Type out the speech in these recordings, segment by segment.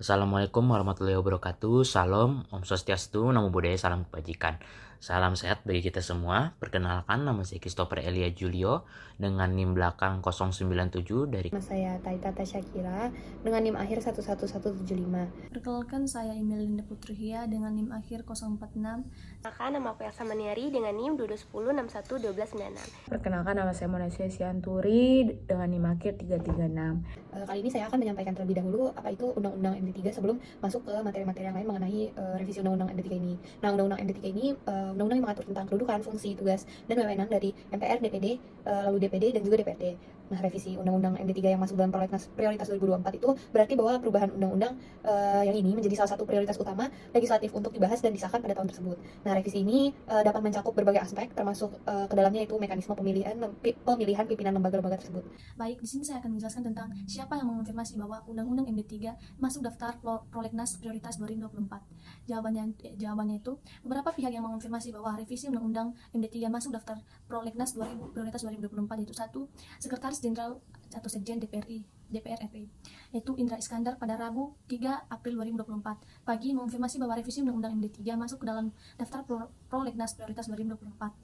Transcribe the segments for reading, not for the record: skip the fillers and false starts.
Assalamualaikum warahmatullahi wabarakatuh. Salam, Om Swastiastu, Namo Buddhaya, salam kebajikan. Salam sehat bagi kita semua. Perkenalkan, nama saya Christopher Elia Julio dengan NIM belakang 097 dari Nama saya Taita Tasyakira dengan NIM akhir 11175. Perkenalkan, saya Imelinda Putrihia dengan NIM akhir 046. Perkenalkan, nama aku Elsa Maniari dengan NIM 2210611296. Perkenalkan, nama saya Monasia Sianturi dengan NIM akhir 336. Kali ini saya akan menyampaikan terlebih dahulu apa itu Undang-Undang MD3 sebelum masuk ke materi-materi yang lain mengenai revisi Undang-Undang MD3 ini. Nah, Undang-Undang MD3 ini undang-undang yang mengatur tentang kedudukan, fungsi, tugas, dan wewenang dari MPR, DPD, lalu DPD, dan juga DPRD. Nah, revisi Undang-Undang MD3 yang masuk dalam prolegnas prioritas 2024 itu berarti bahwa perubahan undang-undang yang ini menjadi salah satu prioritas utama legislatif untuk dibahas dan disahkan pada tahun tersebut. Nah, revisi ini dapat mencakup berbagai aspek, termasuk ke dalamnya itu mekanisme pemilihan pimpinan lembaga-lembaga tersebut. Baik, di sini saya akan menjelaskan tentang siapa yang mengonfirmasi bahwa Undang-Undang MD3 masuk daftar prolegnas prioritas 2024. Jawabannya itu beberapa pihak yang mengonfirmasi bahwa revisi Undang-Undang MD3 masuk daftar prolegnas prioritas 2024, yaitu satu, Sekretaris Jenderal atau Sekjen DPR RI, yaitu Indra Iskandar pada Rabu 3 April 2024 pagi mengonfirmasi bahwa revisi Undang-Undang MD3 masuk ke dalam daftar prolegnas prioritas 2024.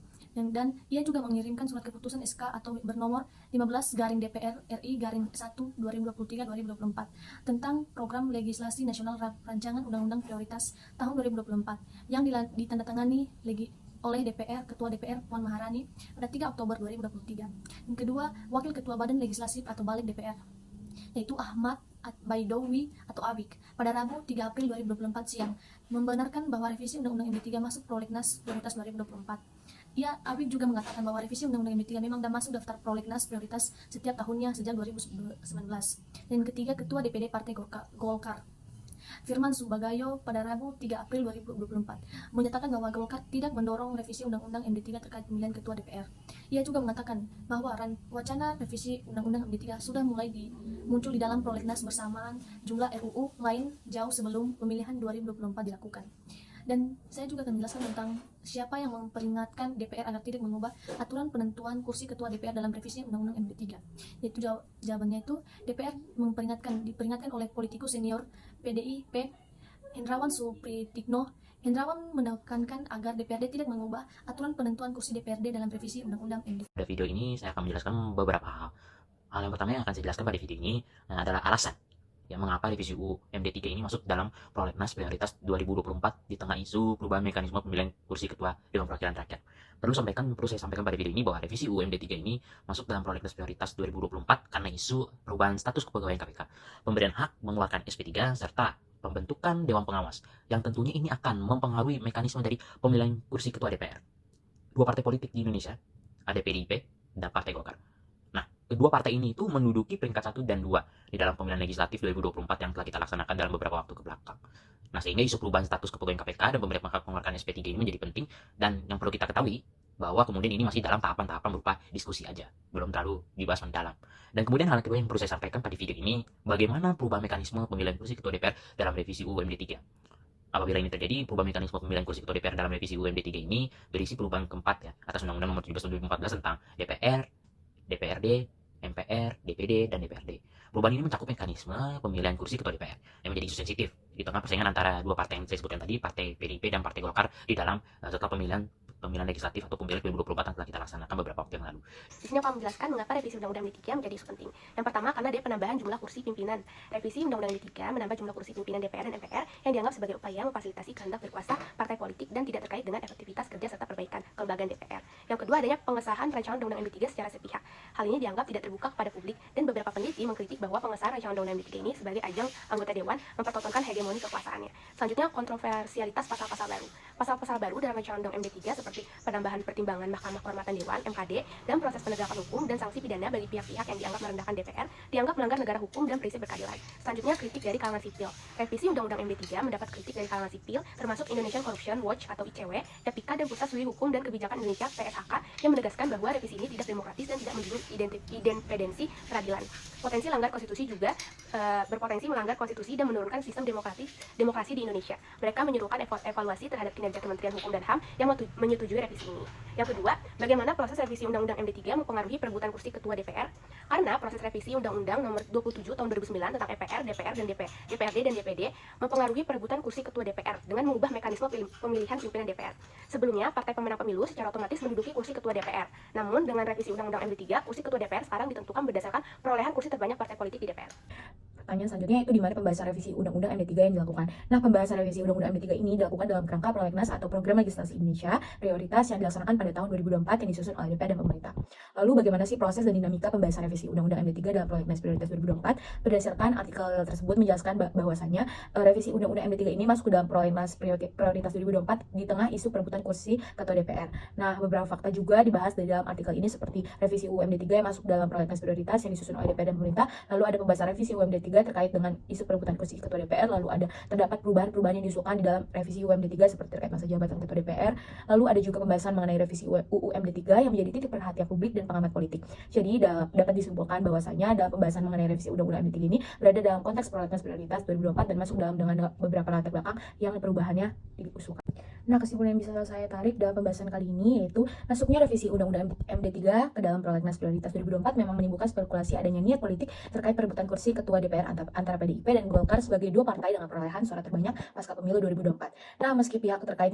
Dan ia juga mengirimkan surat keputusan SK atau bernomor 15 garing DPR RI garing 1 2023-2024 tentang program legislasi nasional rancangan undang-undang prioritas tahun 2024 yang ditandatangani oleh DPR, Ketua DPR Puan Maharani pada 3 Oktober 2023. Yang kedua, Wakil Ketua Badan Legislasi atau Balik DPR, yaitu Ahmad Baidowi atau Awik pada Rabu 3 April 2024 siang membenarkan bahwa revisi Undang-Undang MD3 masuk prolegnas prioritas 2024. Awik juga mengatakan bahwa revisi Undang-Undang MD3 memang masuk daftar prolegnas prioritas setiap tahunnya sejak 2019. Dan ketiga, Ketua DPD Partai Golkar Firman Subagio pada Rabu 3 April 2024 menyatakan bahwa Golkar tidak mendorong revisi Undang-Undang MD3 terkait pemilihan Ketua DPR. Ia juga mengatakan bahwa wacana revisi Undang-Undang MD3 sudah mulai muncul di dalam prolegnas bersamaan jumlah RUU lain jauh sebelum pemilihan 2024 dilakukan. Dan saya juga akan menjelaskan tentang siapa yang memperingatkan DPR agar tidak mengubah aturan penentuan kursi Ketua DPR dalam revisi Undang-Undang MD3. Yaitu jawabannya itu DPR diperingatkan oleh politikus senior PDIP Hendrawan Supritikno. Hendrawan menekankan agar DPRD tidak mengubah aturan penentuan kursi DPRD dalam revisi Undang-Undang MD3. Pada video ini saya akan menjelaskan beberapa hal. Hal yang pertama yang akan saya jelaskan pada video ini adalah alasan yang mengapa revisi UU MD3 ini masuk dalam prolegnas prioritas 2024 di tengah isu perubahan mekanisme pemilihan kursi ketua Dewan Perwakilan Rakyat. Perlu saya sampaikan pada video ini bahwa revisi UU MD3 ini masuk dalam prolegnas prioritas 2024 karena isu perubahan status kepegawaian KPK, pemberian hak mengeluarkan SP3 serta pembentukan Dewan Pengawas yang tentunya ini akan mempengaruhi mekanisme dari pemilihan kursi ketua DPR. Dua partai politik di Indonesia, ada PDIP dan Partai Golkar. Kedua partai ini itu menduduki peringkat 1 dan 2 di dalam pemilihan legislatif 2024 yang telah kita laksanakan dalam beberapa waktu ke belakang. Nah, sehingga isu perubahan status kepegawaian KPK dan pemberian hak mengeluarkan SP3 ini menjadi penting, dan yang perlu kita ketahui bahwa kemudian ini masih dalam tahapan-tahapan berupa diskusi aja, belum terlalu dibahas mendalam. Dan kemudian hal kedua yang perlu saya sampaikan pada video ini, bagaimana perubahan mekanisme pemilihan kursi ketua DPR dalam revisi UU MD3. Apabila ini terjadi, perubahan mekanisme pemilihan kursi ketua DPR dalam revisi UU MD3 ini berisi perubahan keempat ya, atas Undang-Undang Nomor 17 Tahun 2014 tentang DPR, DPRD, MPR, DPD, dan DPRD. Perubahan ini mencakup mekanisme pemilihan kursi ketua DPR yang menjadi isu sensitif di tengah persaingan antara dua partai yang saya sebutkan tadi, Partai PDIP dan Partai Golkar di dalam setelah pemilihan legislatif atau pemilihan 2024 yang telah kita laksanakan beberapa waktu yang lalu. Di sini aku akan menjelaskan mengapa revisi Undang-Undang MD3 menjadi isu penting. Yang pertama, karena dia penambahan jumlah kursi pimpinan. Revisi Undang-Undang MD3 menambah jumlah kursi pimpinan DPR dan MPR yang dianggap sebagai upaya memfasilitasi kehendak berkuasa partai politik dan tidak terkait dengan efektivitas kerja serta perbaikan kelembagaan DPR. Yang kedua, adanya pengesahan rancangan Undang-Undang MD3 secara sepihak. Hal ini dianggap tidak terbuka kepada publik, dan beberapa peneliti mengkritik bahwa pengesahan rancangan Undang-Undang MD3 ini sebagai ajang anggota dewan mempertontonkan hegemoni kekuasaannya. Selanjutnya, kontroversialitas pasal-pasal baru. Pasal-pasal baru dalam rancangan Undang-Undang MD3 seperti penambahan pertimbangan Mahkamah Kehormatan Dewan (MKD) dan proses penegakan hukum dan sanksi pidana bagi pihak-pihak yang dianggap merendahkan DPR dianggap melanggar negara hukum dan prinsip berkeadilan. Selanjutnya, kritik dari kalangan sipil. Revisi Undang-Undang MD3 mendapat kritik dari kalangan sipil, termasuk Indonesian Corruption Watch atau ICW, YPIKA, dan Pusat Studi Hukum dan Kebijakan Indonesia (PSHK) yang menegaskan bahwa revisi ini tidak demokratis dan tidak menjunjung independensi peradilan. Potensi melanggar konstitusi juga berpotensi melanggar konstitusi dan menurunkan sistem demokrasi di di Indonesia. Mereka menyuruhkan evaluasi terhadap kinerja Kementerian Hukum dan HAM yang menyetujui revisi ini. Yang kedua, bagaimana proses revisi Undang-Undang MD 3 mempengaruhi perebutan kursi Ketua DPR? Karena proses revisi Undang-Undang Nomor 27 Tahun 2009 tentang MPR, DPR, dan DPRD dan DPD mempengaruhi perebutan kursi Ketua DPR dengan mengubah mekanisme pemilihan pimpinan DPR. Sebelumnya, partai pemenang pemilu secara otomatis menduduki kursi Ketua DPR. Namun, dengan revisi Undang-Undang MD 3, kursi Ketua DPR sekarang ditentukan berdasarkan perolehan kursi terbanyak partai politik di DPR. Pertanyaan selanjutnya itu di mana pembahasan revisi Undang-Undang MD 3 yang dilakukan. Nah, pembahasan revisi Undang-Undang MD 3 ini dilakukan dalam kerangka prolegnas atau program legislasi Indonesia prioritas yang dilaksanakan pada tahun 2024 yang disusun oleh DPR dan pemerintah. Lalu bagaimana sih proses dan dinamika pembahasan revisi Undang-Undang MD 3 dalam prolegnas prioritas 2024? Berdasarkan artikel tersebut menjelaskan bahwasannya revisi Undang-Undang MD 3 ini masuk ke dalam prolegnas prioritas 2024 di tengah isu perebutan kursi Ketua DPR. Nah, beberapa fakta juga dibahas di dalam artikel ini seperti revisi UUMD 3 yang masuk dalam prolegnas prioritas yang disusun oleh DPR dan pemerintah. Lalu ada pembahasan revisi UUMD 3 terkait dengan isu perebutan kursi Ketua DPR, lalu ada terdapat perubahan-perubahan yang diusulkan di dalam revisi UUMD 3 seperti terkait masa jabatan Ketua DPR. Lalu ada juga pembahasan mengenai revisi UUMD 3 yang menjadi titik perhatian publik dan pengamat politik. Jadi dapat disimpulkan bahwasanya dalam pembahasan mengenai revisi Undang-Undang MD 3 ini berada dalam konteks prolegnas prioritas 2024 dan masuk dalam dengan beberapa latar belakang yang perubahannya diusulkan. Nah, kesimpulan yang bisa saya tarik dalam pembahasan kali ini yaitu masuknya revisi Undang-Undang MD 3 ke dalam prolegnas prioritas 2024 memang menimbulkan spekulasi adanya niat politik terkait perebutan kursi Ketua DPR antara PDIP dan Golkar sebagai dua partai dengan perolehan suara terbanyak pasca pemilu 2024. Nah, meski pihak terkait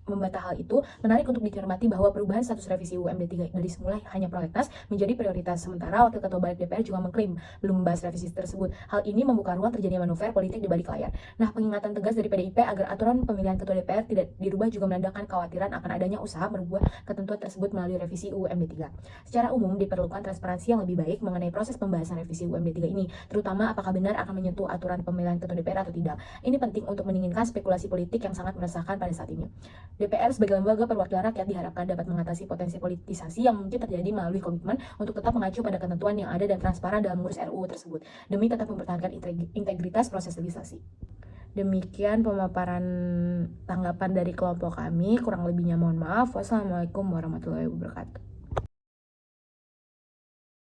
membantah hal itu, menarik untuk dicermati bahwa perubahan status revisi UUMD 3 dari semula hanya prolegnas menjadi prioritas, sementara Wakil Ketua Balik DPR juga mengklaim belum membahas revisi tersebut. Hal ini membuka ruang terjadinya manuver politik di balik layar. Nah, pengingatan tegas dari PDIP agar aturan pemilihan Ketua DPR tidak dirubah juga menandakan kekhawatiran akan adanya usaha merubah ketentuan tersebut melalui revisi UUMD 3. Secara umum, diperlukan transparansi yang lebih baik mengenai proses pembahasan revisi UUMD 3 ini, terutama apakah benar akan menyentuh aturan pemilihan Ketua DPR atau tidak. Ini penting untuk mendinginkan spekulasi politik yang sangat meresahkan pada saat ini. DPR sebagai lembaga perwakilan rakyat diharapkan dapat mengatasi potensi politisasi yang mungkin terjadi melalui komitmen untuk tetap mengacu pada ketentuan yang ada dan transparan dalam mengurus RUU tersebut, demi tetap mempertahankan integritas proses legislasi. Demikian pemaparan tanggapan dari kelompok kami, kurang lebihnya mohon maaf. Wassalamualaikum warahmatullahi wabarakatuh.